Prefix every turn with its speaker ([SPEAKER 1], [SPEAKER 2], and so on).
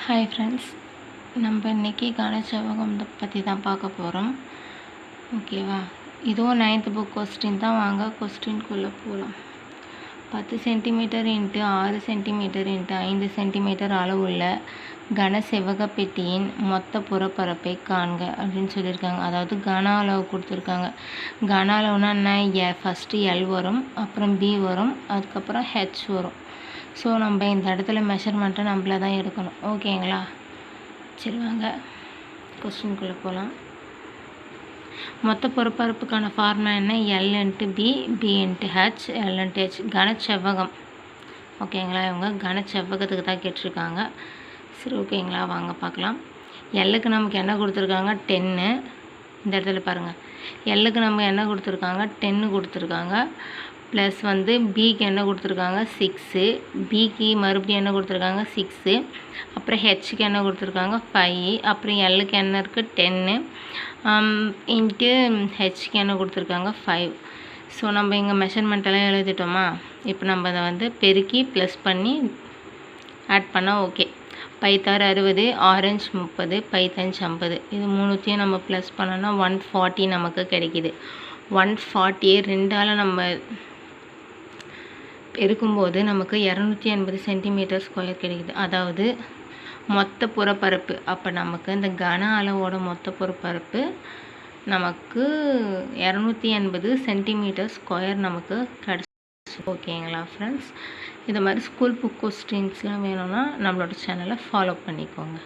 [SPEAKER 1] Hi friends, நம்ம இன்றைக்கி கனசெவ்வகம் பற்றி தான் பார்க்க போகிறோம். ஓகேவா? இதுவும் 9th புக் கொஸ்டின் தான். வாங்க கொஸ்டின்குள்ளே போகலாம். 10 centimetre into 6 centimetre into 5 centimetre அளவுள்ள கனசெவ்வக பெட்டியின் மொத்த புறப்பரப்பை காண்க அப்படின்னு சொல்லியிருக்காங்க. அதாவது கன அளவு கொடுத்துருக்காங்க. கன அளவுனா என்ன? ஃபஸ்ட்டு எல் வரும், அப்புறம் பி வரும், அதுக்கப்புறம் ஹெச் வரும். ஸோ நம்ம இந்த இடத்துல மெஷர்மெண்ட்டை நம்மள தான் எடுக்கணும். ஓகேங்களா? சரி, வாங்க கொஸ்டின்குள்ளே போகலாம். மொத்த புறப்பரப்புக்கான ஃபார்முலா என்ன? L into B, B into H, L into H. கனசெவ்வகம். ஓகேங்களா? இவங்க கனசெவ்வகத்துக்கு தான் கேட்டிருக்காங்க. சரி, ஓகேங்களா? வாங்க பார்க்கலாம். எல்லுக்கு நமக்கு என்ன கொடுத்துருக்காங்க? 10. இந்த இடத்துல பாருங்கள், எல்லுக்கு நம்ம என்ன கொடுத்துருக்காங்க? 10 கொடுத்துருக்காங்க. ப்ளஸ் பிக்கு என்ன கொடுத்துருக்காங்க? 6. பிக்கு மறுபடியும் என்ன கொடுத்துருக்காங்க? 6. அப்புறம் ஹெச்சுக்கு என்ன கொடுத்துருக்காங்க? 5. அப்புறம் எல்லுக்கு என்ன இருக்குது? 10 இன்ட்டு ஹெச்சுக்கு என்ன கொடுத்துருக்காங்க? 5. ஸோ நம்ம இங்கே மெஷர்மெண்ட்டெல்லாம் எழுதிட்டோமா? இப்போ நம்ம அதை பெருக்கி ப்ளஸ் பண்ணி ஆட் பண்ணால் ஓகே. 5 60, ஆரஞ்சு 30, 5 50. இது மூணுத்தையும் நம்ம ப்ளஸ் பண்ணோன்னா 140 நமக்கு கிடைக்கிது. 140 2ஆல் நம்ம பெருக்கும்போது நமக்கு 280 சென்டிமீட்டர் ஸ்கொயர் கிடைக்குது. அதாவது மொத்த புறப்பரப்பு. அப்போ நமக்கு இந்த கன அளவோட மொத்த புறப்பரப்பு நமக்கு 280 சென்டிமீட்டர் ஸ்கொயர் நமக்கு கிடச்சி. ஓகேங்களா ஃப்ரெண்ட்ஸ்? இது மாதிரி ஸ்கூல் புக் கொஸ்டின்ஸ்லாம் வேணும்னா நம்மளோட சேனலை ஃபாலோ பண்ணிக்கோங்க.